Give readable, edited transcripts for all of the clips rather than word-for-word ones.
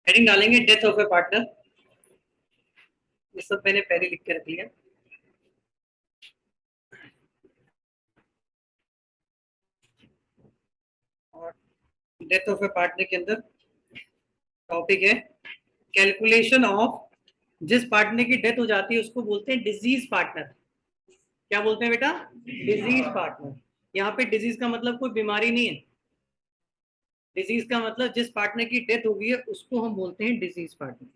Heading डालेंगे death of A partner. ये सब मैंने पहले लिख के रख लिया। और डेथ ऑफ ए पार्टनर के अंदर टॉपिक है कैलकुलेशन ऑफ, जिस पार्टनर की डेथ हो जाती है उसको बोलते हैं डिजीज पार्टनर। क्या बोलते हैं बेटा? Disease partner. यहाँ पे डिजीज का मतलब कोई बीमारी नहीं है। डिजीज का मतलब जिस पार्टनर की डेथ हो गई है उसको हम बोलते हैं disease partner.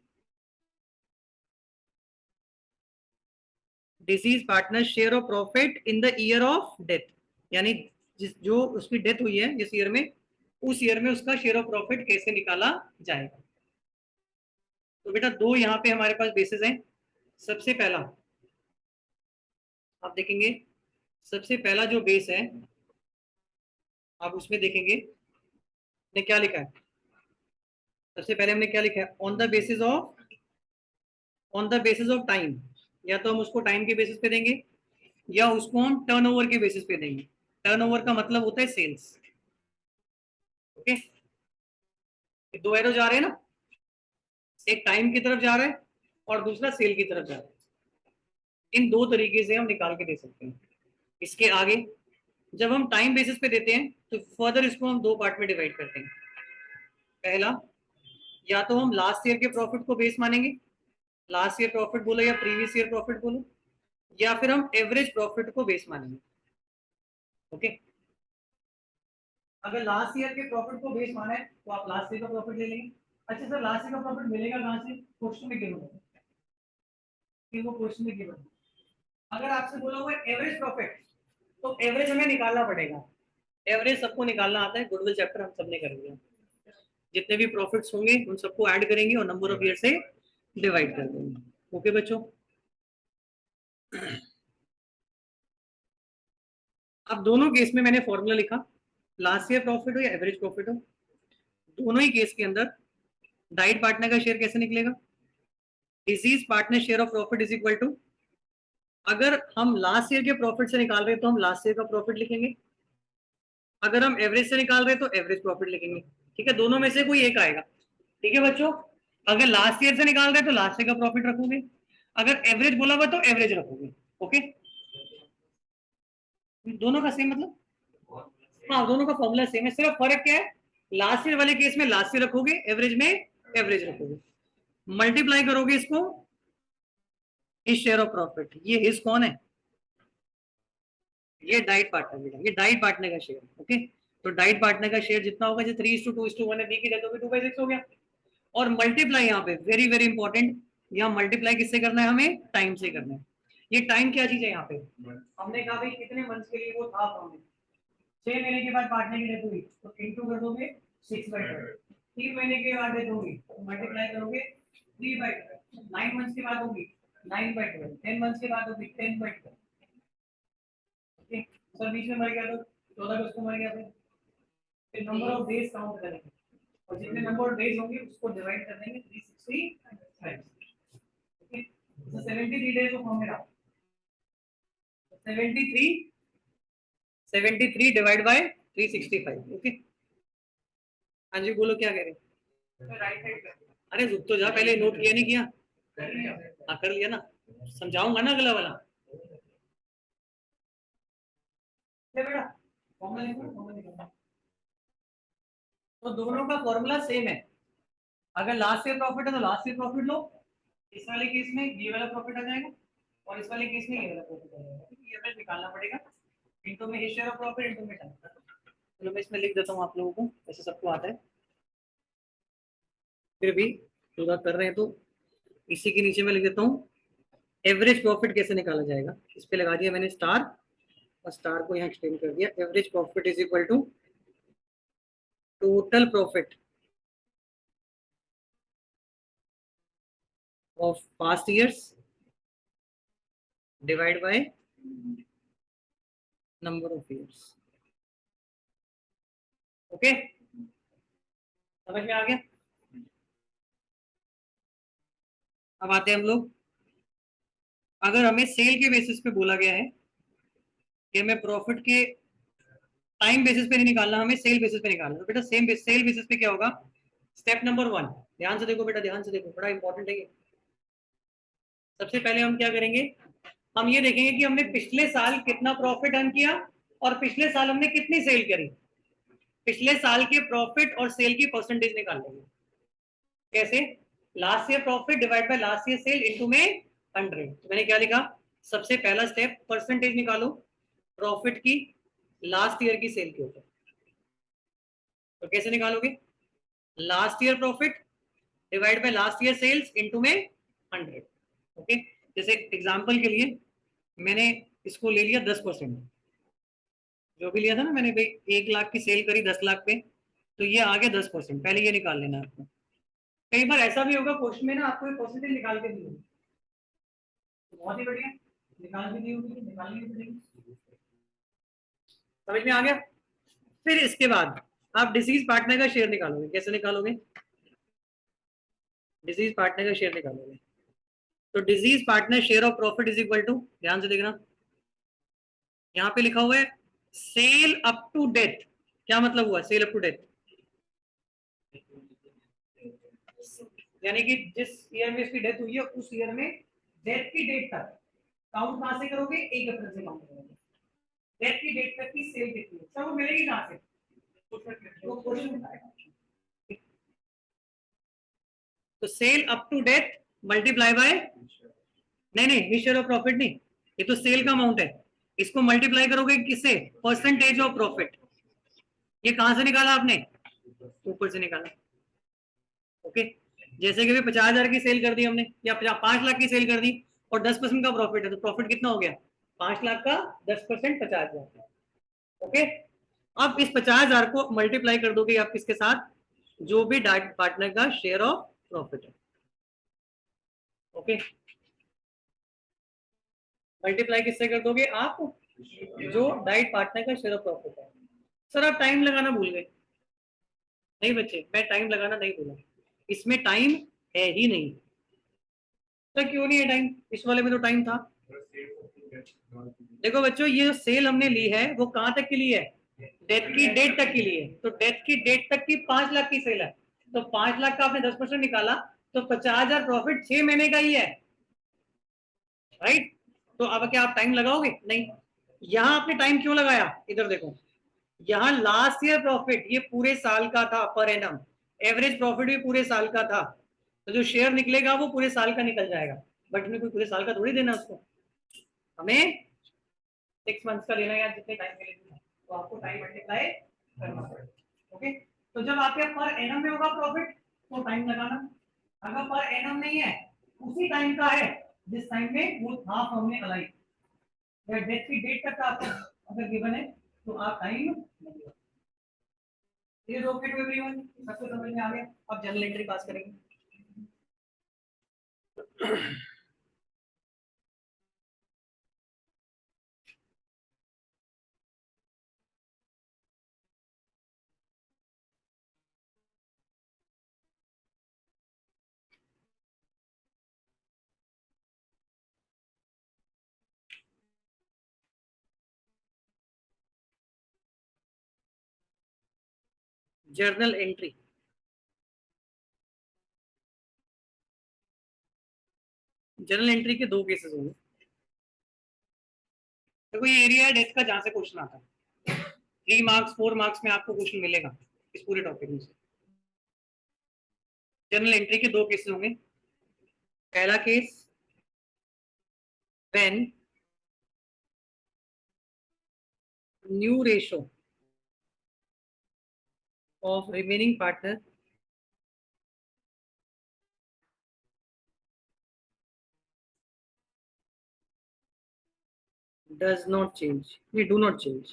Disease partner share of profit in the year of death, यानी जिस जो उसकी डेथ हुई है जिस ईयर में, उस ईयर में उसका शेयर ऑफ प्रॉफिट कैसे निकाला जाएगा। तो बेटा दो यहाँ पे हमारे पास बेसिस हैं। सबसे पहला आप देखेंगे, सबसे पहला जो बेस है आप उसमें देखेंगे ने क्या लिखा है। सबसे पहले हमने क्या लिखा है? On the basis of time. या तो हम उसको टाइम के बेसिस पे देंगे या उसको हम टर्नओवर के बेसिस पे देंगे। टर्नओवर का मतलब होता है सेल्स। ओके, दो एरो जा रहे हैं ना, एक टाइम की तरफ जा रहा है और दूसरा सेल की तरफ जा रहा है। इन दो तरीके से हम निकाल के दे सकते हैं। इसके आगे जब हम टाइम बेसिस पे देते हैं तो फर्दर इसको हम दो पार्ट में डिवाइड करते हैं। पहला, या तो हम लास्ट ईयर के प्रॉफिट को बेस मानेंगे, लास्ट ईयर प्रॉफिट बोलो या प्रीवियस ईयर प्रॉफिट बोलो, या फिर हम एवरेज प्रॉफिट को बेस मानेंगे। ओके, अगर लास्ट ईयर के प्रॉफिट को बेस माना है तो आप लास्ट ईयर का प्रॉफिट ले लेंगे। अच्छा सर, लास्ट ईयर का प्रॉफिट मिलेगा कहां से? क्वेश्चन में गिवन है, कि वो क्वेश्चन में गिवन है। अगर आपसे बोला हुआ है एवरेज प्रॉफिट, तो एवरेज हमें निकालना पड़ेगा। एवरेज सबको निकालना आता है, गुडविल चैप्टर हम सबने कर लिया। जितने भी प्रॉफिट्स होंगे उन सबको ऐड करेंगे और नंबर ऑफ ईयर से डिवाइड कर देंगे। ओके बच्चों, अब दोनों केस में मैंने फॉर्मूला लिखा, लास्ट ईयर प्रॉफिट हो या एवरेज प्रॉफिट हो, दोनों ही केस के अंदर डाइट पार्टनर का शेयर कैसे निकलेगा? Deceased partner share of profit is equal to, अगर हम लास्ट ईयर के प्रॉफिट से निकाल रहे हैं तो हम लास्ट ईयर का प्रॉफिट लिखेंगे, अगर हम एवरेज से निकाल रहे हैं तो एवरेज प्रॉफिट लिखेंगे। ठीक है, दोनों में से कोई एक आएगा। ठीक है बच्चों, अगर लास्ट ईयर से निकाल रहे हैं तो लास्ट ईयर का प्रॉफिट रखोगे, अगर एवरेज बोला हुआ तो एवरेज रखोगे। ओके, दोनों का सेम मतलब, हाँ दोनों का फॉर्मूला सेम है, सिर्फ फर्क क्या है? लास्ट ईयर वाले केस में लास्ट ईयर रखोगे, एवरेज में एवरेज रखोगे। मल्टीप्लाई करोगे इसको इस शेयर ऑफ प्रॉफिट, ये इस कौन है? ये डाइट पार्टनर बेटा, ये डाइट पार्टनर का शेयर। ओके, तो डाइट पार्टनर का शेयर जितना होगा, जो 3:2:1 है, दी की डेथ होगी 2/6 हो गया। और मल्टीप्लाई यहाँ पे वेरी वेरी इंपॉर्टेंट, यहाँ मल्टीप्लाई किससे करना है? हमें टाइम से करना है। ये टाइम क्या चीज है? यहाँ पे हमने कहा भाई कितने मंथ्स के लिए वो था, हमने 6 महीने के बाद पार्टनर की डेथ हुई तो इंटू कर दोगे 6/12। 3 महीने के बाद डेथ होगी तो मल्टीप्लाई करोगे 3/12। 9 मंथ्स के बाद होगी 9/12। 10 मंथ्स के बाद होगी 10/12। सर बीच में मर गया तो 14 अगस्त को मर गया तो फिर नंबर ऑफ डेज काउंट करेंगे और जितने नंबर ऑफ डेज होंगे उसको डिवाइड कर देंगे 365। Okay, so 73 days of formula, 73 divide by 365। Okay, हाँ जी बोलो क्या कह रहे हैं? अरे रुक तो जा, पहले नोट किया नहीं किया? हाँ कर लिया ना, समझाऊंगा ना अगला वाला। बेटा तो दोनों का फॉर्मूला सेम है। अगर लास्ट ईयर प्रॉफिट है तो लास्ट ईयर प्रॉफिट लो, इस वाले केस में ये वाला प्रॉफिट आ जाएगा और इस वाले केस में ये वाला प्रॉफिट आ जाएगा। ये हमें निकालना पड़ेगा, इनटू में हिस्स शेयर ऑफ प्रॉफिट इनटू में टाइम। चलो मैं इसमें लिख देता हूँ आप लोगों को, ऐसे सबको आता है, फिर भी पूरा कर रहे हैं तो इसी के नीचे मैं लिख देता हूँ एवरेज प्रॉफिट कैसे निकाला जाएगा। इस पे लगा दिया मैंने स्टार और स्टार को यहाँ एक्सटेंड कर दिया। Average profit is equal to total profit of past years divide by number of years। Okay, समझ में आ गया? अब आते हैं हम लोग, अगर हमें सेल के बेसिस पे बोला गया है कि हमें प्रॉफिट के टाइम बेसिस पे नहीं निकालना, हमें सेल बेसिस पे निकालना, तो बेटा सेल बेसिस पे क्या होगा? स्टेप नंबर 1, ध्यान से देखो बेटा, ध्यान से देखो, बड़ा इंपॉर्टेंट है ये। सबसे पहले हम क्या करेंगे, हम ये देखेंगे कि हमने पिछले साल कितना प्रॉफिट अर्न किया और पिछले साल हमने कितनी सेल करी। पिछले साल के प्रॉफिट और सेल की परसेंटेज निकाल लेंगे। कैसे? Last year profit divide by last year sale into में 100। तो मैंने क्या लिखा, सबसे पहला स्टेप परसेंटेज निकालो प्रॉफिट की लास्ट ईयर की सेल के ऊपर। तो कैसे निकालोगे? Last year profit divide by last year sales into में 100। ओके, जैसे एग्जांपल के लिए मैंने इसको ले लिया 10%, जो भी लिया था ना मैंने भाई, 1 लाख की सेल करी 10 लाख पे, तो ये आ गया 10%। पहले ये निकाल लेना आपको। कई बार ऐसा भी होगा क्वेश्चन में ना, आपको एक परसेंटेज निकाल के दी होगी, तो बहुत ही बढ़िया, निकाल के दी होगी तो निकालनी पड़ेगी। समझ में आ गया? फिर इसके बाद आप डिसीज पार्टनर का शेयर निकालोगे। कैसे निकालोगे? डिसीज पार्टनर का शेयर निकालोगे, तो deceased partner share of profit is equal to, ध्यान से देखना, यहाँ पे लिखा हुआ है सेल अप टू डेथ। क्या मतलब हुआ सेल अप टू डेथ? यानी कि जिस ईयर में इसकी डेथ हुई है उस ईयर में डेथ की डेट तक काउंट कहां से करोगे? 1 अप्रैल से काउंट करोगे। डेथ की डेट तक की सेल कितनी है, सब वो मिलेगी कहां से? वो क्वेश्चन बताएगा। तो sale up to death multiply by, नहीं नहीं, ये शेयर ऑफ प्रॉफिट नहीं, ये तो सेल का अमाउंट है। इसको मल्टीप्लाई करोगे किससे? Percentage of profit. ये कहां से निकाला आपने? ऊपर से निकाला। ओके, जैसे कि 50,000 की सेल कर दी हमने या 5 लाख की सेल कर दी और 10% का प्रॉफिट है, तो प्रॉफिट कितना हो गया? 5 लाख का 10% 50,000। ओके, अब इस 50,000 को मल्टीप्लाई कर दोगे आप किसके साथ? जो भी डाइट पार्टनर का शेयर ऑफ प्रॉफिट है। ओके, मल्टीप्लाई किससे कर दोगे आप? जो डाइट पार्टनर का शेयर ऑफ प्रॉफिट है। सर आप टाइम लगाना भूल गए। नहीं बच्चे, मैं टाइम लगाना नहीं भूला, इसमें टाइम है ही नहीं। तो क्यों नहीं है टाइम? इस वाले में तो टाइम था। देखो बच्चों, ये जो सेल हमने ली है वो कहां तक की ली है? डेथ की डेट तक की ली है। तो डेथ की डेट तक की 5 लाख की सेल है, तो 5 लाख का आपने 10% निकाला, तो 50,000 प्रॉफिट 6 महीने का ही है, राइट? तो अब क्या आप टाइम लगाओगे? नहीं। यहां आपने टाइम क्यों लगाया? इधर देखो, यहाँ लास्ट ईयर प्रॉफिट ये पूरे साल का था पर एनम, एवरेज प्रॉफिट भी पूरे साल का था, तो जो शेयर निकलेगा वो पूरे साल का निकल जाएगा। बट हमें कोई पूरे साल का थोड़ी देना उसको, हमें 6 मंथ्स का लेना है या जितने टाइम के लिए देना है, तो आपको टाइम मल्टीप्लाई करना पड़ेगा। ओके, तो जब आपके पर एनम में होगा प्रॉफिट तो टाइम लगाना, अगर पर एनम नहीं है, उसी टाइम का है जिस टाइम में वो हाफ हमने अलाई, डेट की डेट तक का आपको अगर गिवन है तो आप टाइम नहीं लगाओ। ये ओके टू एवरीवन, सबको समझ में आ गया? अब जनरल एंट्री पास करेंगे। जर्नल एंट्री, जर्नल एंट्री के 2 केसेस होंगे। देखो ये एरिया है डेस्क का जहां से क्वेश्चन आता है, 3 मार्क्स 4 मार्क्स में आपको क्वेश्चन मिलेगा इस पूरे टॉपिक में से। जर्नल एंट्री के 2 केसेस होंगे। पहला case, when new ratio of remaining partner does not change, ये डू नॉट चेंज।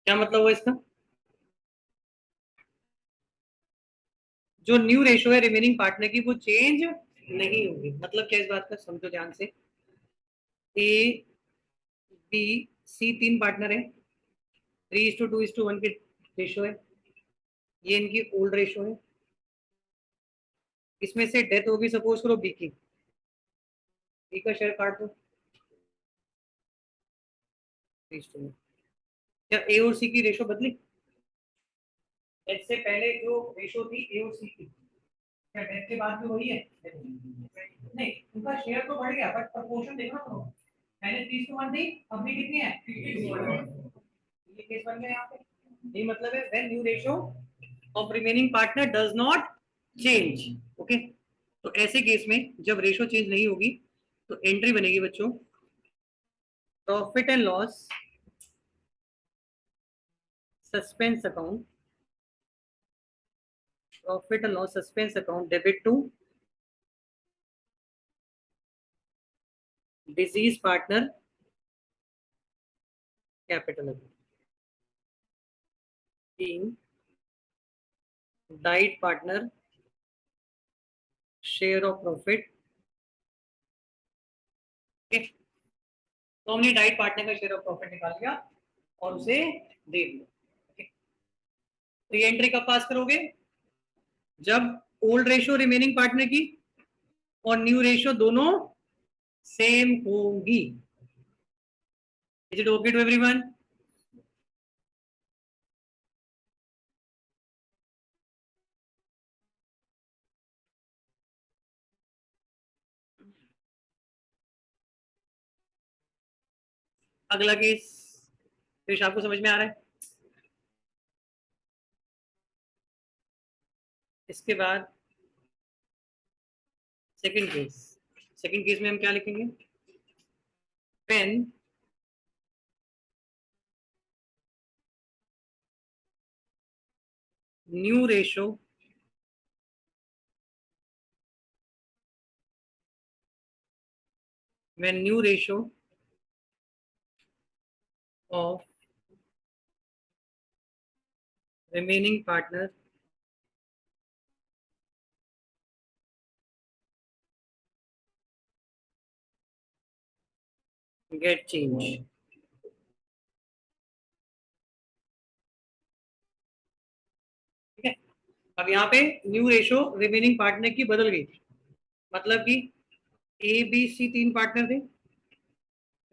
क्या मतलब हुआ इसका? जो न्यू रेशो है रिमेनिंग पार्टनर की वो चेंज नहीं होगी। मतलब क्या इस बात का समझो ध्यान से, ए बी सी 3 पार्टनर है, 3:2:1 की रेशो है, ये इनकी ओल्ड रेशो है। इसमें से डेथ होगी सपोज करो बी की, बी का शेयर काट दो 3:1। क्या ए और सी की रेशो बदली? डेथ से पहले जो रेशो थी ए और सी की, क्या डेथ के बाद भी वही है? नहीं, उनका शेयर तो बढ़ गया बट प्रोपोर्शन देखो ना, पहले 30:1 थी, अभी कितनी है? 50:1। ये केस बन गया यहाँ पे। ये मतलब है when new ratio of remaining partner does not change. Okay, तो ऐसे केस में जब रेशो चेंज नहीं होगी तो एंट्री बनेगी बच्चों, profit and loss suspense account, profit and loss suspense account debit to deceased partner capital account, died partner share of profit. तो हमने डाइट पार्टनर का शेयर ऑफ प्रॉफिट निकाल लिया और उसे दे दिया। तो ये एंट्री कब पास करोगे? जब ओल्ड रेशो रिमेनिंग पार्टनर की और न्यू रेशो दोनों सेम होगी। Is it okay to everyone? अगला केस फिर आपको समझ में आ रहा है? इसके बाद सेकंड केस, सेकंड केस में हम क्या लिखेंगे? पेन new ratio when new ratio of remaining partner get change। ठीक है, अब यहाँ पे न्यू रेशो रिमेनिंग पार्टनर की बदल गई, मतलब कि ए बी सी 3 पार्टनर थे,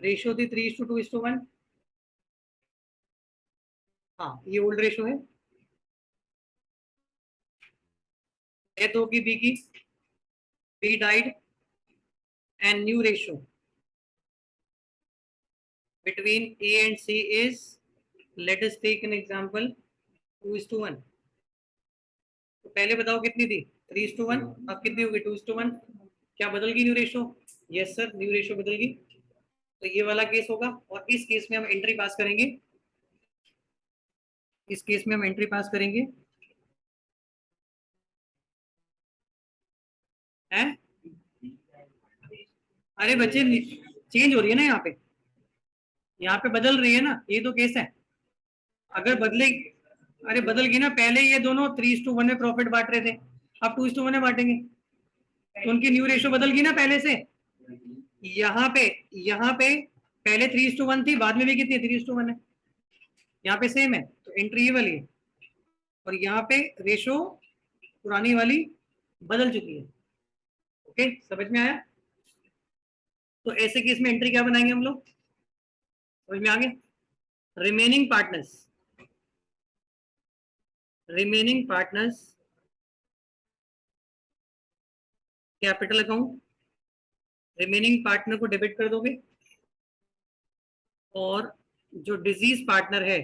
रेशो थी 3:2:1। हाँ, ये ओल्ड रेशो है। डेथ होगी बी की, B died and new ratio between A and C is, let us take an example, 2:1। तो पहले बताओ कितनी थी? 3:1। अब कितनी होगी? 2:1। क्या बदल गई new ratio? Yes sir, new ratio बदल गई। तो ये वाला केस होगा और इस केस में हम एंट्री पास करेंगे, इस केस में हम एंट्री पास करेंगे हैं? अरे बच्चे, चेंज हो रही है ना यहाँ पे बदल रही है ना, ये तो केस है। अगर बदले, अरे बदल गई ना, पहले ये दोनों 3:1 में प्रॉफिट बांट रहे थे, अब 2:1 में बांटेंगे, तो उनकी न्यू रेशो बदल गई ना पहले से। यहाँ पे पहले 3:1 थी, बाद में भी कितनी है? 3:1 है। यहाँ पे सेम है, तो एंट्री ये वाली है और यहाँ पे रेशो पुरानी वाली बदल चुकी है। ओके, समझ में आया? तो ऐसे केस में एंट्री क्या बनाएंगे हम लोग? समझ में आ गया? Remaining partners, remaining partners capital account, remaining partner को डेबिट कर दोगे और जो डिजीज पार्टनर है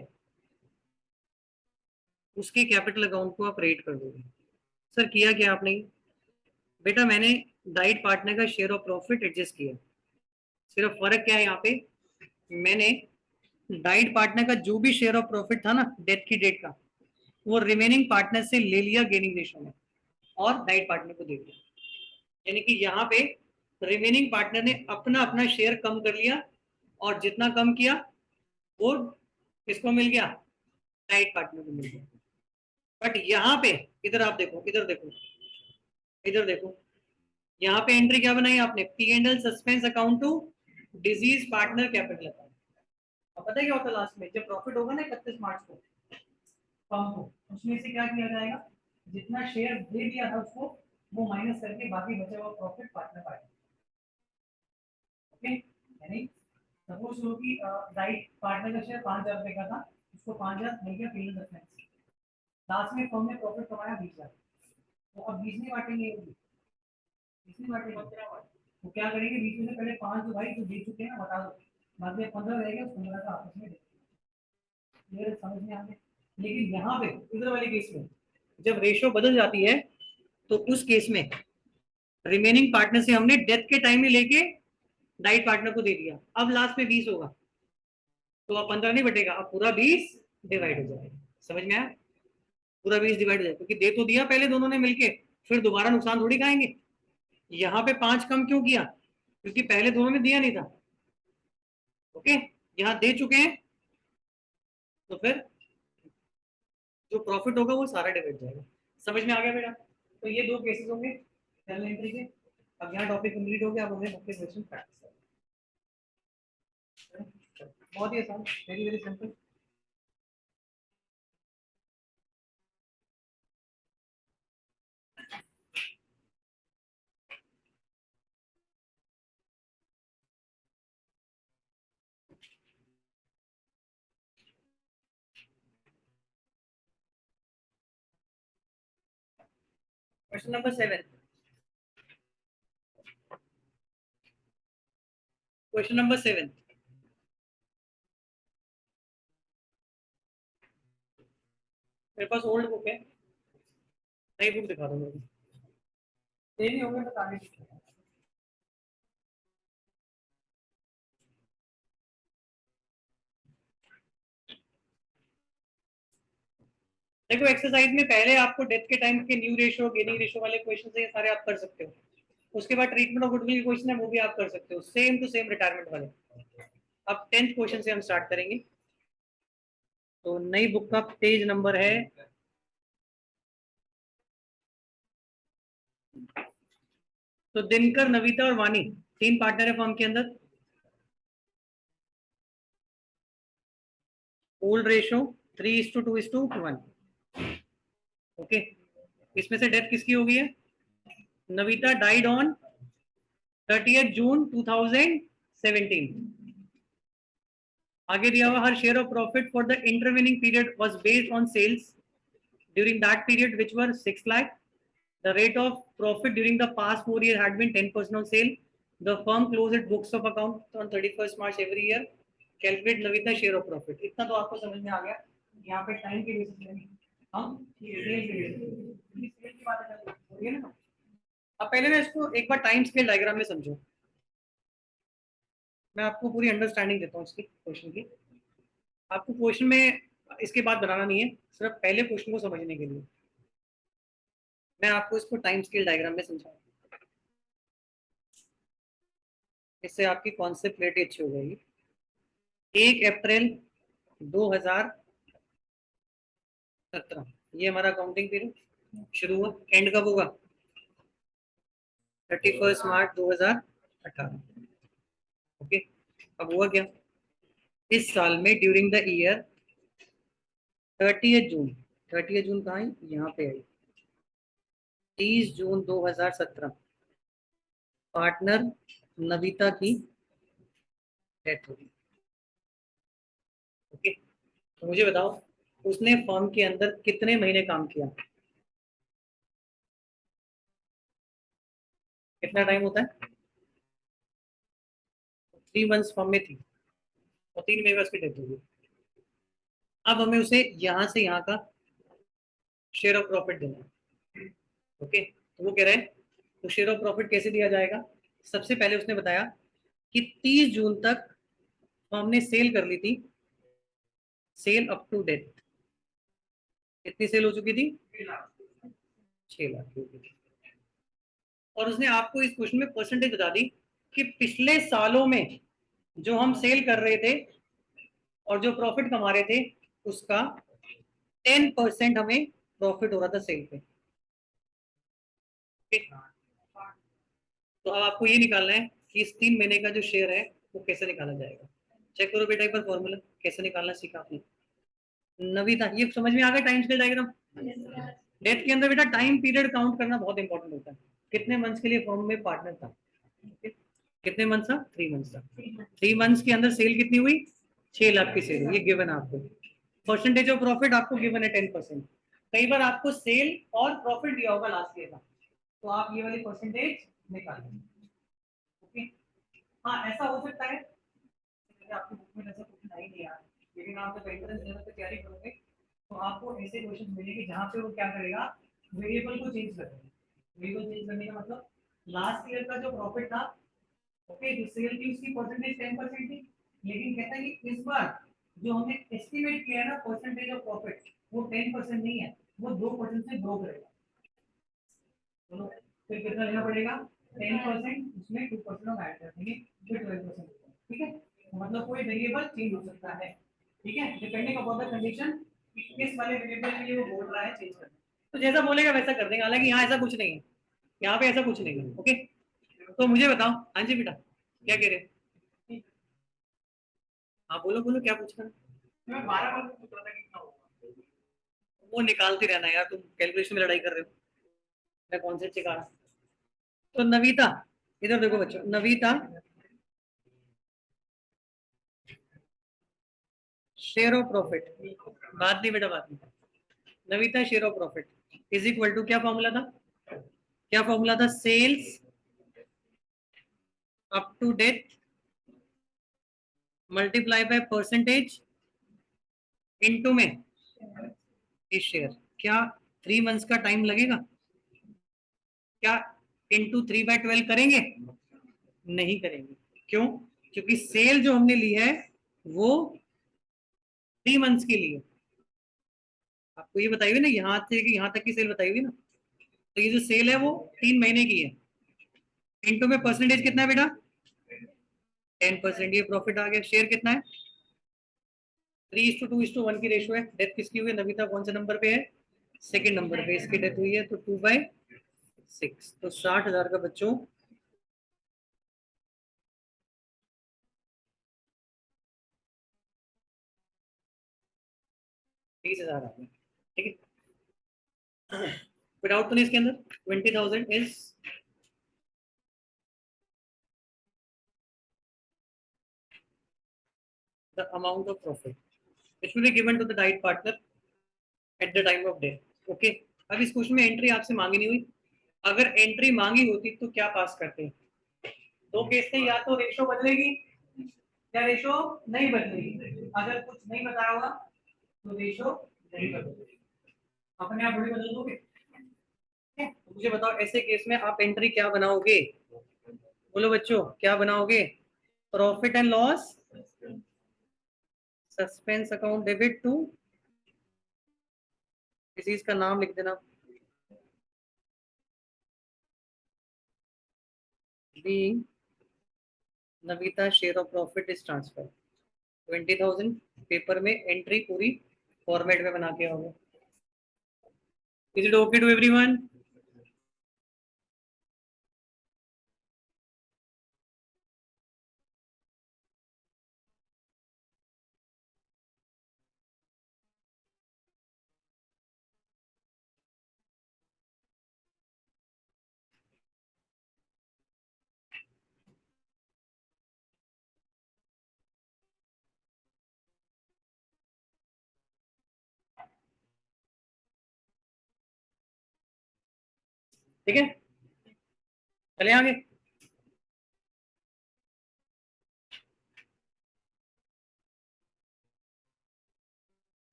उसके कैपिटल अकाउंट को आप रेट कर दोगे। सर किया क्या आपने? बेटा मैंने डाइट पार्टनर का शेयर ऑफ प्रॉफिट एडजस्ट किया। सिर्फ फर्क क्या है यहाँ पे, मैंने डाइट पार्टनर का जो भी शेयर ऑफ प्रॉफिट था ना डेथ की डेट का, वो रिमेनिंग पार्टनर से ले लिया गेनिंग रेशो में और डाइट पार्टनर को दे दिया। यानी कि यहाँ पे रिमेनिंग पार्टनर ने अपना अपना शेयर कम कर लिया और जितना कम किया वो किसको मिल गया? डाइट पार्टनर को मिल गया। बट यहाँ पे इधर आप देखो, इधर देखो, इधर देखो, यहाँ पे एंट्री क्या बनाई आपने? P and L suspense account to deceased partner capital account. अब पता है क्या होता है लास्ट में? जब प्रॉफिट होगा ना 31 मार्च को पंप को, उसमें से क्या किया जाएगा? जितना शेयर दे दिया था उसको वो माइनस करके बाकी बचा हुआ प्रॉफिट पार्टनर पाएगा। ओके, यानी सपोज करो कि राइट पार्टनर का शेयर 5,000 रुपए का था, उसको 5,000 मिल गया, पेमेंट रेफरेंस। लास्ट में फर्म ने प्रॉफिट कमाया 20,000, तो अब 20 नहीं बांटेंगे, 20 नहीं बांटेंगे, तो क्या करेंगे, 20 में से पहले 5 जो भाई जो दे चुके हैं बता दो, बाद में 15 रहेगा, उस 15 का आपस में ये समझ में आ गया। लेकिन यहाँ पे इधर वाले केस में जब रेशो बदल जाती है तो उस केस में रिमेनिंग पार्टनर से हमने डेथ के टाइम में लेके डाइट पार्टनर को दे दिया, अब लास्ट में 20 होगा, तो अब 15 नहीं बटेगा, अब पूरा 20 डिवाइड हो जाएगा। समझ में आया? पूरा 20 डिवाइड हो जाएगा, क्योंकि दे तो दिया पहले दोनों ने मिलके, फिर दोबारा नुकसान थोड़ी खाएंगे। यहाँ पे 5 कम क्यों किया? क्योंकि पहले दोनों ने दिया नहीं था। ओके, यहाँ दे चुके हैं, तो फिर जो प्रॉफिट होगा वो सारा डिवाइड जाएगा। समझ में आ गया बेटा? तो ये 2 केसेस होंगे जर्नल एंट्री के। अब यहाँ टॉपिक कंप्लीट हो गया, अब हमें मुख्य क्वेश्चन प्रैक्टिस करना। बहुत ही आसान, very very simple. Question number 7। Question number 7। मेरे पास ओल्ड बुक है, नई बुक दिखा दो मेरे को। ये नहीं होगा तो आगे देखो, एक्सरसाइज में पहले आपको डेथ के टाइम के न्यू रेशो गेनिंग रेशो वाले क्वेश्चन है, ये सारे आप कर सकते हो। उसके बाद ट्रीटमेंट ऑफ गुडविल के क्वेश्चन है, वो भी आप कर सकते हो, सेम टू सेम रिटायरमेंट वाले। अब 10th क्वेश्चन से हम स्टार्ट करेंगे। तो नई बुक का पेज नंबर है, तो दिनकर, नविता और वानी 3 पार्टनर है फर्म के अंदर। Old ratio 3:2:1। ओके, इसमें से डेथ किसकी हो गई है? Navita died on 30th June 2017। आगे दिया हुआ, her share of profit for the intervening period was based on sales during that period which were 6 lakh. The rate of profit during the past 4 years had been 10% on sale. The firm closed its books of account on 31st March every year. Calculate Navita share of profit. इतना तो आपको समझ में आ गया। यहाँ पे time के basis पे हम सेल की बात कर रहे हैं ना। अब पहले ना इसको एक बार टाइम स्केल डायग्राम में समझो। मैं आपको पूरी अंडरस्टैंडिंग देता हूँ इसकी क्वेश्चन की। आपको क्वेश्चन में इसके बाद बनाना नहीं है, सिर्फ पहले क्वेश्चन को समझने के लिए मैं आपको इसको टाइम स्केल डायग्राम में समझाऊंगा। इससे आपकी कॉन्सेप्ट क्लैरिटी अच्छी हो जाएगी। 1 अप्रैल 2017 ये हमारा अकाउंटिंग पीरियड शुरू हुआ। एंड कब होगा? 31 मार्च 2018। ओके, अब हुआ क्या इस साल में? ड्यूरिंग द ईयर 30 जून, 30 जून कहाँ है? यहाँ पे आई। 30 जून 2017 पार्टनर नविता की डेथ हुई। ओके, तो मुझे बताओ उसने फर्म के अंदर कितने महीने काम किया? कितना टाइम होता है? 3 मंथ्स फर्म में थी और 3 महीने उसकी डेथ हुई। अब हमें उसे यहाँ से यहाँ का शेयर ऑफ प्रॉफिट देना है। ओके, तो वो कह रहे हैं तो शेयर ऑफ प्रॉफिट कैसे दिया जाएगा? सबसे पहले उसने बताया कि 30 जून तक हमने सेल कर ली थी, सेल अप टू डेट कितनी सेल हो चुकी थी? 6 लाख की हो चुकी थी। और उसने आपको इस क्वेश्चन में परसेंटेज बता दी कि पिछले सालों में जो हम सेल कर रहे थे और जो प्रॉफिट कमा रहे थे उसका 10% हमें प्रॉफिट हो रहा था सेल पे। तो अब आपको ये निकालना है कि इस 3 महीने का जो शेयर है वो कैसे निकाला जाएगा। चेक करो बेटा एक बार फॉर्मूला कैसे निकालना सीखा आपने। नविता, ये समझ में आ गया टाइम स्केल डायग्राम? डेथ के अंदर बेटा टाइम पीरियड काउंट करना बहुत इंपॉर्टेंट होता है। कितने मंथ्स के लिए फॉर्म में पार्टनर था? कितने मंथ्स था? 3 मंथ्स था। 3 मंथ्स के अंदर सेल कितनी हुई? 6 लाख की सेल हुई, ये गिवन आपको। परसेंटेज ऑफ प्रॉफिट आपको गिवन है 10%। कई बार आपको सेल और प्रॉफिट दिया होगा लास्ट ईयर का, तो आप ये वाली परसेंटेज निकाल लेंगे। ओके, हाँ ऐसा हो सकता है आपकी बुक में ऐसा कुछ नहीं दिया, लेकिन आप जब एंट्रेंस लेवल पे तैयारी करोगे तो आपको ऐसे क्वेश्चन मिलेंगे जहाँ पे वो क्या करेगा, वेरिएबल को चेंज कर देगा। वेरिएबल चेंज करने का मतलब लास्ट ईयर का जो प्रॉफिट था, ओके, जो सेल थी उसकी परसेंटेज 10% थी, लेकिन कहता है कि इस बार जो हमने एस्टिमेट किया है ना परसेंटेज ऑफ प्रॉफिट, वो 10% नहीं है, वो 2% से ग्रो करेगा। दोनों फिर कितना लेना पड़ेगा, 10%, उसमें 2% हम ऐड कर देंगे, फिर 12%। ठीक है, मतलब कोई वेरिएबल चेंज हो सकता है। ठीक है, डिपेंडिंग अपॉन द कंडीशन, किस वाले वेरिएबल के लिए वो बोल रहा है चेंज करना, तो जैसा बोलेगा वैसा कर देंगे। हालांकि यहाँ ऐसा कुछ नहीं है, यहाँ पे ऐसा कुछ नहीं है। ओके, तो मुझे बताओ, हाँ जी बेटा क्या कह रहे हैं? हाँ बोलो बोलो, क्या पूछ रहे हैं? मैं 12 बार पूछ रहा था कितना होगा, वो निकालते रहना यार, तुम कैलकुलेशन में लड़ाई कर रहे हो, मैं कौन से चिका। तो नवीता, इधर देखो बच्चों, नवीता शेयर ऑफ प्रॉफिट, बात नहीं बेटा बात नहीं, Navita share of profit is equal to क्या फॉर्मूला था, क्या फॉर्मूला था, sales up to date multiply by percentage into में इस शेयर। क्या 3 मंथ्स का टाइम लगेगा? क्या इंटू 3/12 करेंगे? नहीं करेंगे। क्यों? क्योंकि सेल जो हमने ली है वो 3 मंथ्स के लिए, आपको ये बताई हुई ना, यहाँ से कि यहाँ तक की सेल बताई हुई ना, तो ये जो सेल है वो 3 महीने की है। इनटू में परसेंटेज कितना है बेटा, 10%, ये प्रॉफिट आ गया। शेयर कितना है, 3:2:1 की रेशो है। डेथ किसकी हुई है, नवीता कौन से नंबर पे है, सेकंड नंबर पे इसकी डेथ हुई है, तो 2/6, तो 60,000 का बच्चों 30,000 आ गया। ठीक है, विदाउट तो नहीं इसके अंदर, 20,000 is the amount of profit which will be given to the diet partner at the time of death। Okay, अब इस क्वेश्चन में एंट्री आपसे मांगी नहीं हुई, अगर एंट्री मांगी होती तो क्या पास करते हैं? दो केस थे, या तो रेशो बदलेगी या रेशो नहीं बदलेगी। अगर कुछ नहीं बताया होगा तो रेशो नहीं बदलेगी, अपने आप थोड़ी बदल दोगे। तो मुझे बताओ ऐसे केस में आप एंट्री क्या बनाओगे, बोलो बच्चों क्या बनाओगे, profit and loss, suspense account debit to, किसी इसका नाम लिख देना, being Navita share of profit is transfer 20,000, paper में एंट्री पूरी फॉर्मेट में बना के आओगे। Is it okay to everyone? ठीक है, चले आगे।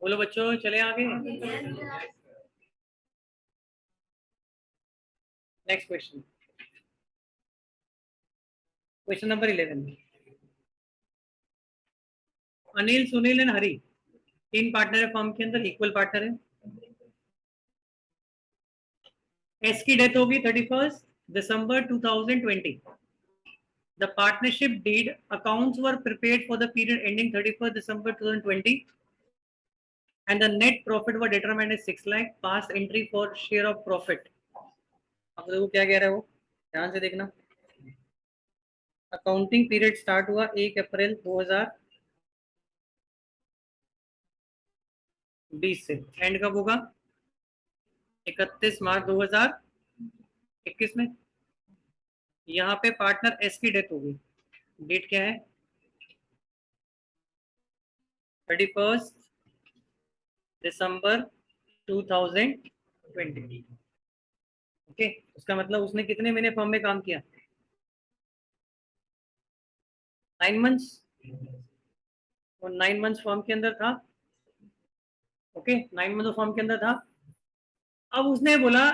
बोलो बच्चों चले आगे। Next question, question number 11। Anil, Sunil and Hari तीन पार्टनर है फर्म के अंदर, इक्वल पार्टनर है। एस की डेथ होगी 31 दिसंबर 2020। The partnership deed accounts were prepared for the period ending 31st December 2020 and the net profit were determined as 6 lakh, pass entry for share of profit। अब देखो क्या कह रहा है वो, ध्यान से देखना। अकाउंटिंग पीरियड स्टार्ट हुआ 1 अप्रैल 2020 से, एंड कब होगा, 31 मार्च 2021 में। यहाँ पे पार्टनर एस की डेथ होगी, डेट क्या है? 31 दिसंबर 2020। ओके, उसका मतलब उसने कितने महीने फर्म में काम किया? 9 मंथ्स। और 9 मंथ्स फर्म के अंदर था। ओके, 9 मंथ फर्म के अंदर था। अब उसने बोला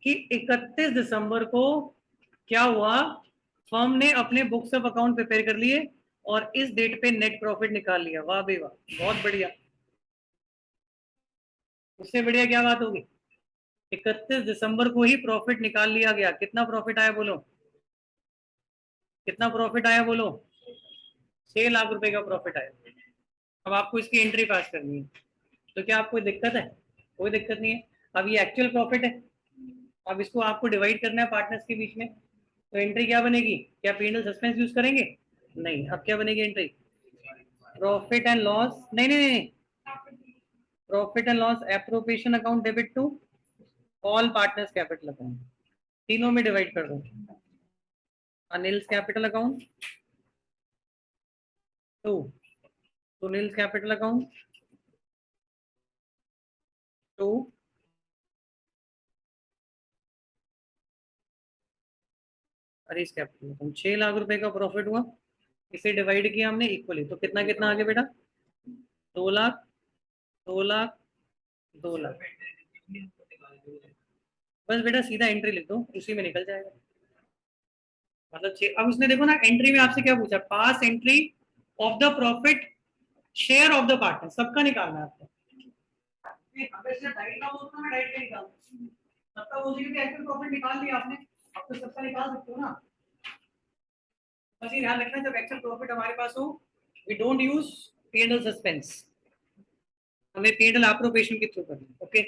कि 31 दिसंबर को क्या हुआ, फर्म ने अपने बुक्स ऑफ अकाउंट प्रिपेयर कर लिए और इस डेट पे नेट प्रॉफिट निकाल लिया। वाह भाई वाह, बहुत बढ़िया। उससे बढ़िया क्या बात होगी? 31 दिसंबर को ही प्रॉफिट निकाल लिया गया। कितना प्रॉफिट आया बोलो? कितना प्रॉफिट आया बोलो? 6 लाख रुपए का प्रॉफिट आया। अब आपको इसकी एंट्री पास करनी है। तो क्या आपको दिक्कत है? कोई दिक्कत नहीं है। अब ये एक्चुअल प्रॉफिट है। अब इसको आपको डिवाइड करना है पार्टनर्स के बीच में। तो एंट्री क्या बनेगी? क्या पी&एल सस्पेंस यूज करेंगे? नहीं। अब क्या बनेगी एंट्री? Profit and loss. नहीं नहीं नहीं, profit and loss appropriation account debit to all partners capital account. तीनों में डिवाइड कर दो। Anil's capital account to Sunil's capital account to Harish capital account. 6 lakh रुपए का प्रॉफिट हुआ। इसे डिवाइड किया हमने इक्वली, तो कितना कितना आगे बेटा? 2 लाख, 2 लाख, 2 लाख। बस बेटा सीधा एंट्री लिख दो, उसी में निकल जाएगा। मतलब अब उसने देखो ना एंट्री में आपसे क्या पूछा, pass entry of the profit share of the partner, सबका निकालना है आपको। सबका बोलिए कि एक्चुअल प्रॉफिट निकाल लिया आपने, अब तो सबका निकाल सकते हो ना। बस ये ध्यान रखना जब एक्चुअल प्रॉफिट हमारे पास हो, we don't use P&L suspense, हमें पी&एल एप्रोप्रिएशन के थ्रू करना। ओके,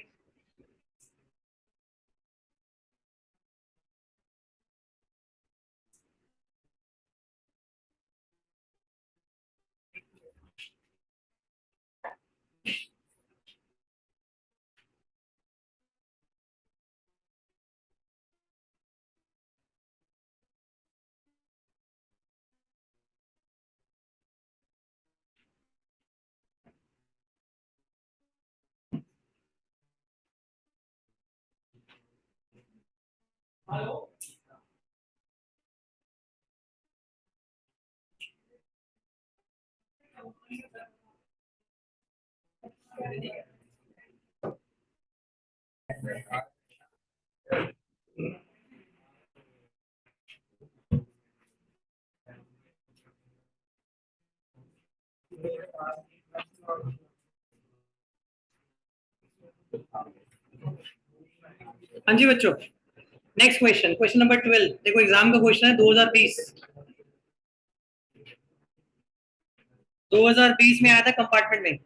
हाँ जी बच्चों, नेक्स्ट क्वेश्चन, क्वेश्चन नंबर 12। देखो एग्जाम का क्वेश्चन है 2020। 2020 में आया था कंपार्टमेंट में।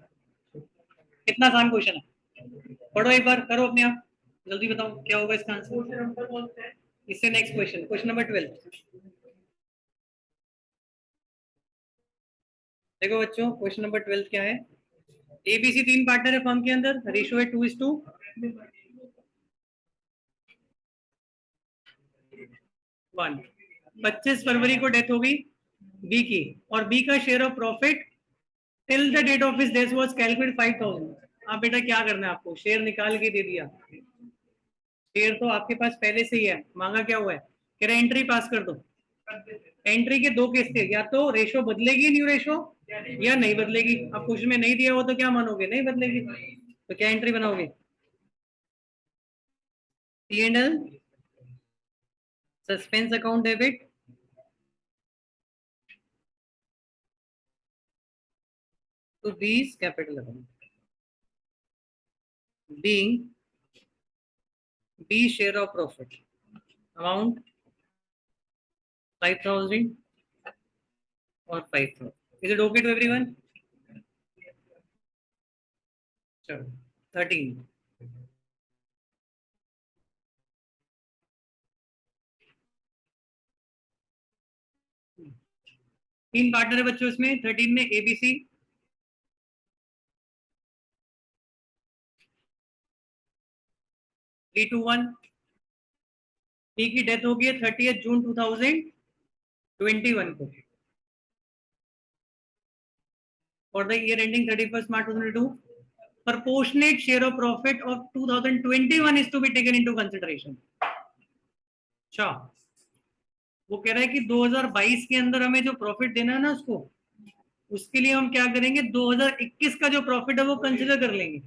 कितना आसान क्वेश्चन है, पढ़ो एक बार, करो अपने आप, जल्दी बताओ क्या होगा इसका आंसर। इससे नेक्स्ट क्वेश्चन, क्वेश्चन नंबर 12। देखो बच्चों, क्वेश्चन नंबर 12 क्या है? एबीसी 3 पार्टनर है फर्म के अंदर, रेशियो है 2:1। 25 फरवरी को डेथ हो गई बी की, और बी का share of profit till the date of his death was calculate 5000। आप बेटा क्या करना है, आपको शेयर निकाल के दे दिया। शेयर तो आपके पास पहले से ही है, मांगा क्या हुआ है, कह रहे एंट्री पास कर दो। एंट्री के दो केस थे, या तो रेशो बदलेगी न्यू रेशो, या नहीं बदलेगी। अब कुछ में नहीं दिया हो तो क्या मानोगे, नहीं बदलेगी, तो क्या एंट्री बनाओगे? पी&एल suspense account debit to B's capital account, being B share of profit amount 5,000 और 5,000। Is it okay to everyone? चलो 13। तीन पार्टनर है बच्चों इसमें, 13 में एबीसी, 321। टी की डेथ हो गई है 30 जून 2021 को। for the year ending 31st March 2022, proportionate share of profit of 2021 is to be taken into consideration. अच्छा, वो कह रहा है कि 2022 के अंदर हमें जो प्रॉफिट देना है ना उसको, उसके लिए हम क्या करेंगे, 2021 का जो प्रॉफिट है वो कंसिडर कर लेंगे।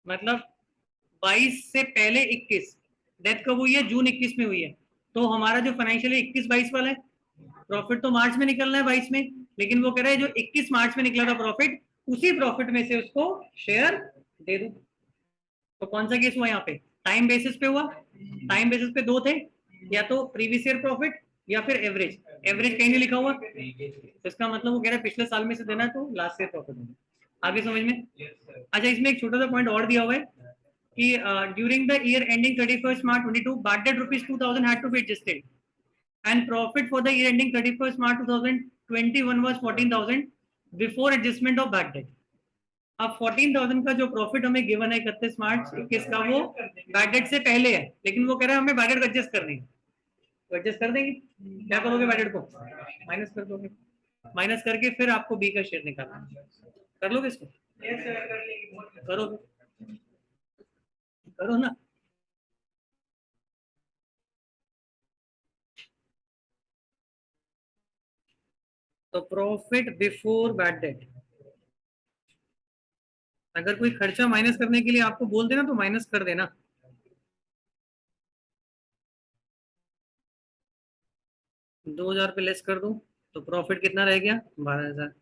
मतलब 22 से पहले 21, डेथ कब हुई है, जून 21 में हुई है, तो हमारा जो फाइनेंशियल 21-22 वाला है, प्रॉफिट तो मार्च में निकलना है 22 में, लेकिन वो कह रहा है जो 21 मार्च में निकला था प्रॉफिट, उसी प्रॉफिट में से उसको शेयर दे दो। तो कौन सा केस हुआ यहाँ पे, टाइम बेसिस पे हुआ। टाइम बेसिस पे दो थे, या तो प्रीवियस ईयर प्रॉफिट या फिर एवरेज। एवरेज कहीं नहीं लिखा हुआ, इसका मतलब वो कह रहा है पिछले साल में से देना है तो लास्ट ईयर प्रॉफिट देना। आगे समझ में। अच्छा, इसमें एक छोटा सा पॉइंट और दिया हुआ है कि during the year ending 31st March 22 bad debt ₹2000 had to be adjusted and profit for the year ending 31st March 2021 was 14,000 before adjustment of bad debt। अब 14,000 का जो प्रॉफिट हमें गिवन है 31 मार्च 21 का, वो बैड डेट से पहले है, लेकिन वो कह रहा है हमें बैड डेट को एडजस्ट करनी है, तो एडजस्ट कर देंगे। क्या करोगे, बैड डेट को माइनस कर दोगे, माइनस करके फिर आपको बी का शेयर निकालना है। कर लोगे इसको, करोगे, करो ना। तो प्रॉफिट बिफोर बैड डेट, अगर कोई खर्चा माइनस करने के लिए आपको बोल देना तो माइनस कर देना। ₹2,000 लेस कर दूं तो प्रॉफिट कितना रह गया, 12,000।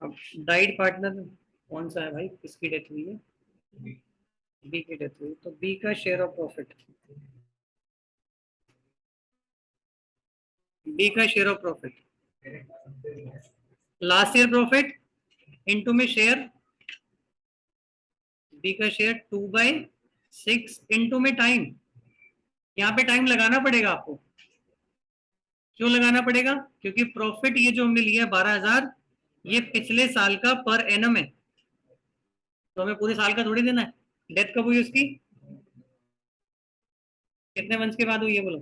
अब डाइड पार्टनर कौन सा है भाई, किसकी डेथ हुई है, बी की डेथ हुई, तो बी का शेयर ऑफ प्रॉफिट, बी का share of profit, last year profit into में शेयर, बी का शेयर 2/6 इनटू में टाइम। यहाँ पे टाइम लगाना पड़ेगा आपको, क्यों लगाना पड़ेगा, क्योंकि प्रॉफिट ये जो हमने लिया है 12,000, ये पिछले साल का पर एनम है, तो हमें पूरे साल का थोड़ी देना है। डेथ कब हुई उसकी, कितने मंथ के बाद हुई है बोलो,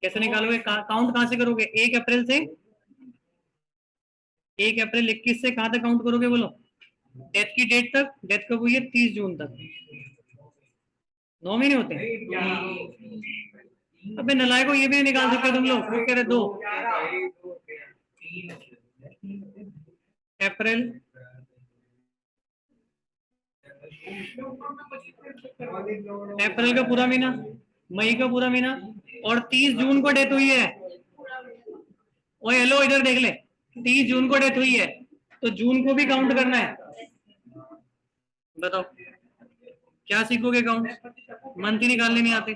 कैसे निकालोगे, काउंट कहां से करोगे, 1 अप्रैल से, 1 अप्रैल 21 से कहां तक काउंट करोगे बोलो, डेथ की डेट तक। डेथ कब हुई है, 30 जून तक, 9 महीने होते हैं। अबे नलायको, ये भी नहीं निकाल सकते तुम लोग, वो कह रहे 2 अप्रैल, अप्रैल का पूरा महीना, मई का पूरा महीना, और 30 जून को डेथ हुई है। ओ हेलो, इधर देख ले, 30 जून को डेथ हुई है, तो जून को भी काउंट करना है। बताओ क्या सीखोगे, काउंट, मंथ ही निकालने नहीं आते।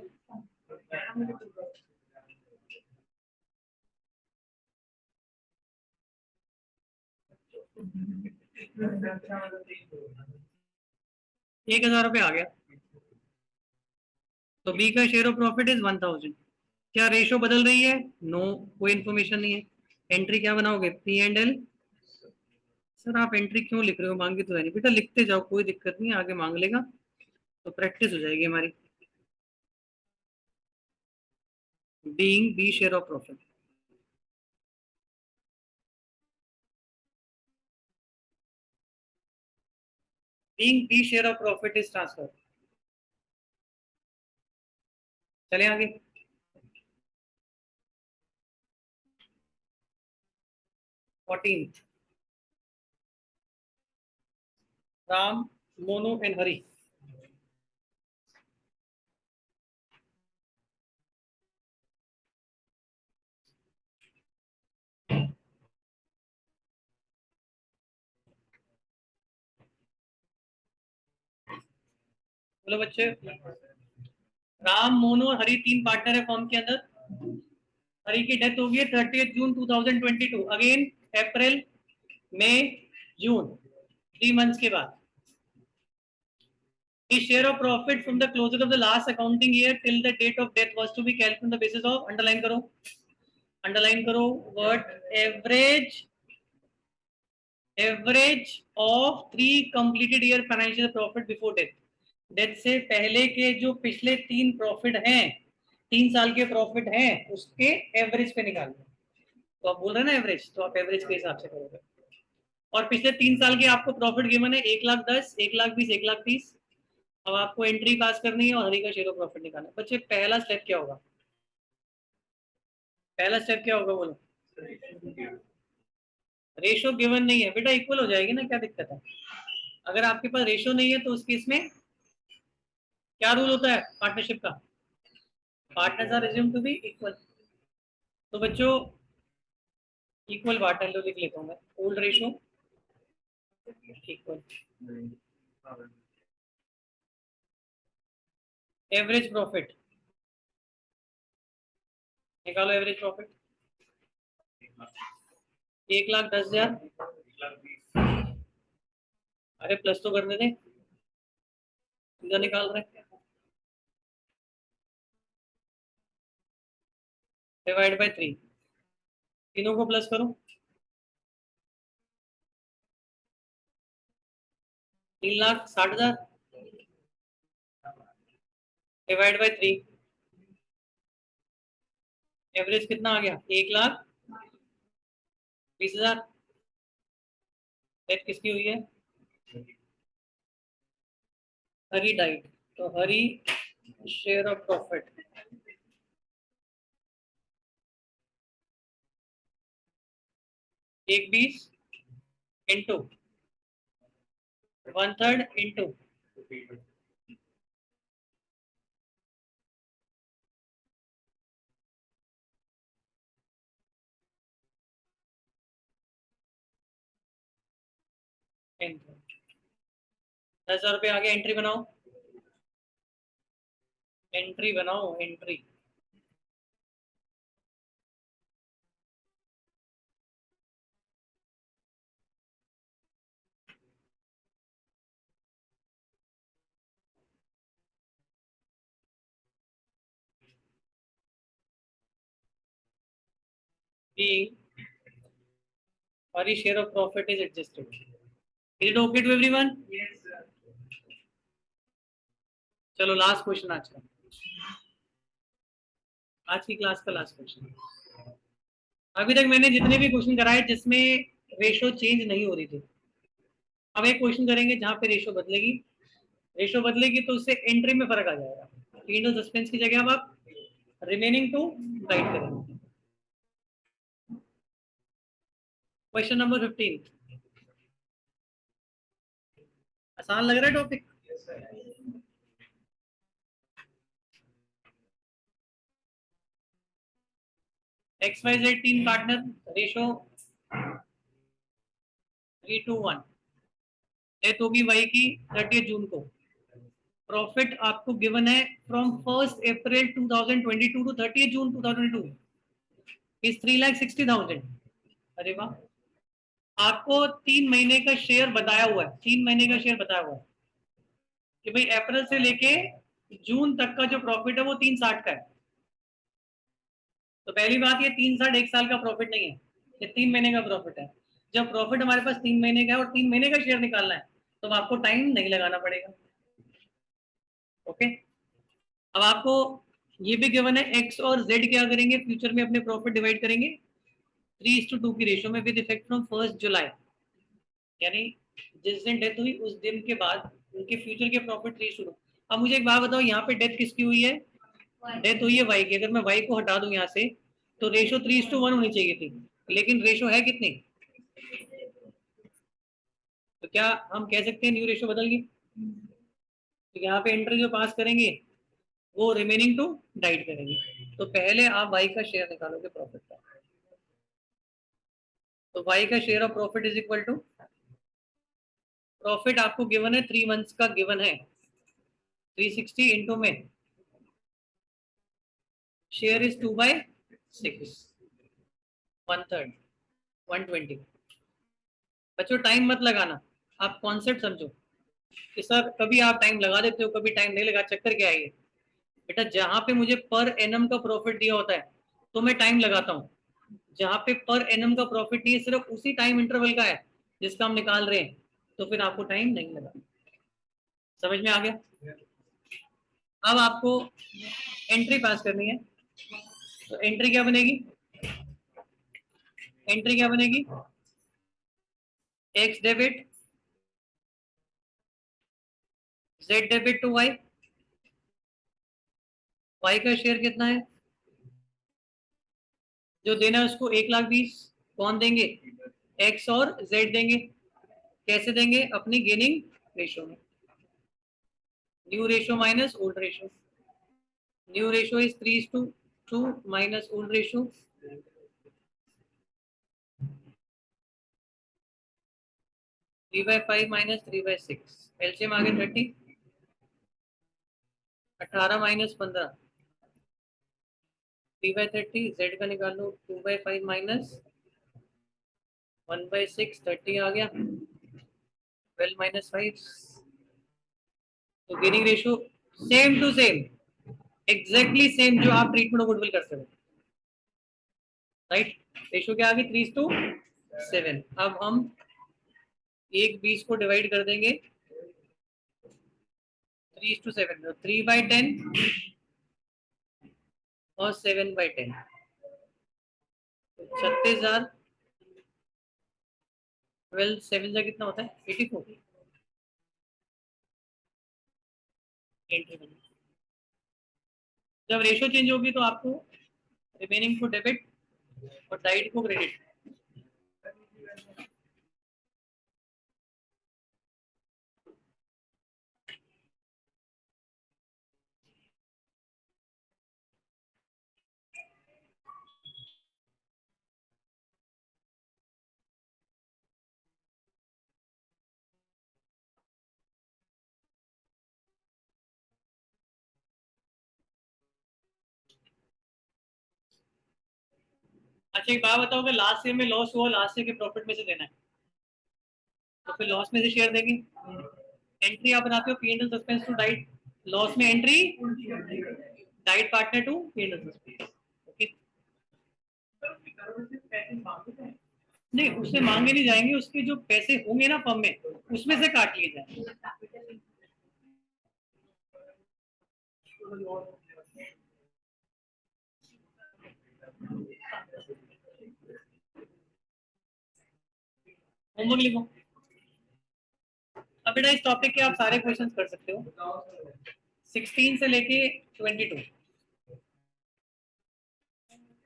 ₹1,000 आ गया, तो बी का शेयर ऑफ प्रॉफिट इज 1,000। क्या रेशो बदल रही है, नो, कोई इंफॉर्मेशन नहीं है। एंट्री क्या बनाओगे, P&L। सर आप एंट्री क्यों लिख रहे हो, मांगी तो है नहीं बेटा, लिखते जाओ, कोई दिक्कत नहीं, आगे मांग लेगा तो प्रैक्टिस हो जाएगी हमारी। Being B share of profit, being B share of profit is transfer. चले आगे। Fourteen, Ram, Monu and Hari. बोलो बच्चे, राम, मोनू और हरी 3 पार्टनर है फॉर्म के अंदर। हरी की डेथ होगी 30 जून 2022। अगेन अप्रैल, मई, जून, 3 मंथ्स के बाद। His share of profit from the closure of the last accounting year till the date of death was to be calculated on the basis of, underline करो word average of 3 completed year financial profit before death। Death से पहले के जो पिछले 3 profit हैं, 3 साल के profit हैं, उसके एवरेज पे निकालना। तो आप बोल रहे हैं ना एवरेज, तो आप एवरेज के हिसाब से करोगे। और पिछले 3 साल के आपको प्रॉफिट गिवन है 1,10,000, 1,20,000, 1,30,000। अब आपको एंट्री पास करनी है और हरी का शेयर ऑफ प्रॉफिट निकालना है। बच्चे पहला स्टेप क्या होगा? पहला स्टेप क्या होगा बोलो? रेशो गिवन नहीं है बेटा, इक्वल हो जाएगी ना, क्या दिक्कत है? अगर आपके पास रेशो नहीं है तो उस केस में क्या रूल होता है पार्टनरशिप का? Partners are assumed to be equal. तो बच्चों इक्वल पार्टनर लो, लिख लेता हूँ मैं, old ratio equal average profit निकालो। Average profit 1,10,000। अरे प्लस तो करने दे, सीधा निकाल रहे हैं। डिवाइड बाय 3, तीनों को प्लस करो। 3,60,000 डिवाइड बाय 3, एवरेज कितना आ गया? 1,20,000। डेट किसकी हुई है? हरी डाइट, तो Hari share of profit 1,20 into 1/3 into 10। 10,000 रुपये आगे एंट्री बनाओ, एंट्री बनाओ, entry. B, Hari share of profit is adjusted. Is it okay to everyone? चलो लास्ट क्वेश्चन आज का, आज की क्लास का लास्ट क्वेश्चन। अभी तक मैंने जितने भी क्वेश्चन कराए जिसमें रेशो चेंज नहीं हो रही थी, अब एक क्वेश्चन करेंगे जहां पे रेशो बदलेगी। रेशो बदलेगी तो उससे एंट्री में फर्क आ जाएगा। तीनों सस्पेंस की जगह अब आप रिमेनिंग टू राइट करेंगे। क्वेश्चन नंबर 15, आसान लग रहा है topic? XYZ team partner, ratio 3:1। Death होगी वाई की 30 जून को। प्रॉफिट आपको गिवन है फ्रॉम 1 अप्रैल 2022 टू 30 जून 2022 इज 3,60,000। अरे वाह, आपको 3 महीने का शेयर बताया हुआ है, 3 महीने का शेयर बताया हुआ है कि भाई अप्रैल से लेके जून तक का जो प्रॉफिट है वो 360 का है। तो पहली बात, ये 360 एक साल का प्रॉफिट नहीं है, ये 3 महीने का प्रॉफिट है। जब प्रॉफिट हमारे पास 3 महीने का है और 3 महीने का शेयर निकालना है तो आपको टाइम नहीं लगाना पड़ेगा। ओके, अब आपको ये भी गिवन है एक्स और जेड क्या करेंगे फ्यूचर में अपने प्रॉफिट डिवाइड करेंगे 3:2 की रेशियो में विद इफेक्ट फ्रॉम 1 जुलाई। यानी जिस दिन डेथ हुई उस दिन के बाद उनके फ्यूचर के प्रॉफिट 3:2। अब मुझे एक बात बताओ, यहाँ पे डेथ किसकी हुई है? डेथ हुई है वाई की। अगर मैं वाई को हटा दूं यहाँ से तो रेशो 3:1 होनी चाहिए थी, लेकिन रेशो है कितनी? तो क्या हम कह सकते हैं न्यू रेशो बदल गई? तो यहाँ पे एंट्री जो पास करेंगे वो रिमेनिंग टू डाइट करेंगे। तो पहले आप वाई का शेयर निकालोगे प्रॉफिट का। तो वाई का share of profit is equal to, profit आपको गिवन है 3 मंथ्स का गिवन है 360 इंटू में शेयर इज 2/6, 1/3, 120। बच्चों टाइम मत लगाना, आप कॉन्सेप्ट समझो कि सर कभी आप टाइम लगा देते हो कभी टाइम नहीं लगा। चक्कर क्या है ये बेटा, जहां पे मुझे पर एनम का प्रॉफिट दिया होता है तो मैं टाइम लगाता हूँ, जहां पे पर एनम का प्रॉफिट नहीं है सिर्फ उसी टाइम इंटरवल का है जिसका हम निकाल रहे हैं, तो फिर आपको टाइम नहीं लगा। समझ में आ गया? अब आपको एंट्री पास करनी है, तो एंट्री क्या बनेगी? एंट्री क्या बनेगी, X debit Z debit to Y, Y का शेयर कितना है, जो देना है उसको 1,20,000, कौन देंगे, एक्स और जेड देंगे। कैसे देंगे, अपनी गेनिंग रेशो में, new ratio minus old ratio, new ratio is 3:2 minus old ratio 3/5 minus 3/6, LCM आगे 30, 18 माइनस 15 3/30, जेड का निकाल लो 2/5 माइनस 1/6, 30 आ गया, 12 माइनस 5, तो gaining ratio same to same, exactly same जो आप ट्रीटमेंट ऑफ गुडविल कर सकते, राइट। रेशो क्या आ गई, 3:7। अब हम 1/20 को डिवाइड कर देंगे 3:7, 3/10 और 7/10, 36,000, 12 7 का कितना होता है, 84। जब रेशो चेंज होगी तो आपको रिमेनिंग को डेबिट और डाइट को क्रेडिट। अच्छा एक बात बताओ, कि लास्ट ईयर में लॉस हुआ, लास्ट ईयर के प्रॉफिट में से देना है, तो फिर लॉस में से शेयर देंगे। एंट्री आप बनाते हो P and L suspense to died, loss में entry died partner to P and L suspense, okay. नहीं उससे मांगे नहीं जाएंगे, उसके जो पैसे होंगे ना फर्म में उसमें से काट लिए जाएंगे। होमवर्क लिखो। अब बेटा इस टॉपिक के आप सारे क्वेश्चन कर सकते हो, 16 से लेके 22।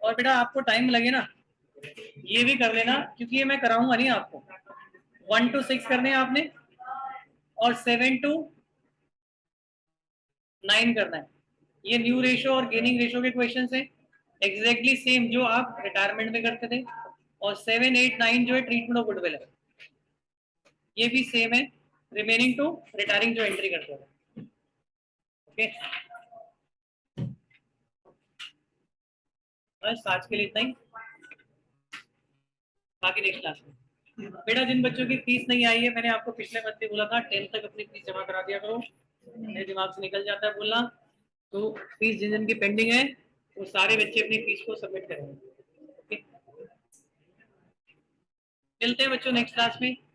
और बेटा आपको टाइम लगे ना, ये भी कर लेना, क्योंकि ये मैं कराऊंगा नहीं आपको। 1 to 6 करने हैं आपने, और 7 to 9 करना है। ये न्यू रेशो और गेनिंग रेशो के क्वेश्चन है, एग्जैक्टली सेम जो आप रिटायरमेंट में करते थे। और 7 8 9 जो है ट्रीटमेंट ऑफ गुडविल है, ये भी सेम है, रिमेनिंग टू रिटायरिंग जो एंट्री करते हैं, ओके। बस आज के लिए इतना ही, बाकी नेक्स्ट क्लास में। बेटा जिन बच्चों की फीस नहीं आई है, मैंने आपको पिछले महीने बोला था 10 तक अपनी फीस जमा करा दिया करो, मेरे दिमाग से निकल जाता है बोलना। तो फीस जिन जिन की पेंडिंग है वो सारे बच्चे अपनी फीस को सबमिट करेंगे, ओके। मिलते हैं बच्चों नेक्स्ट क्लास में।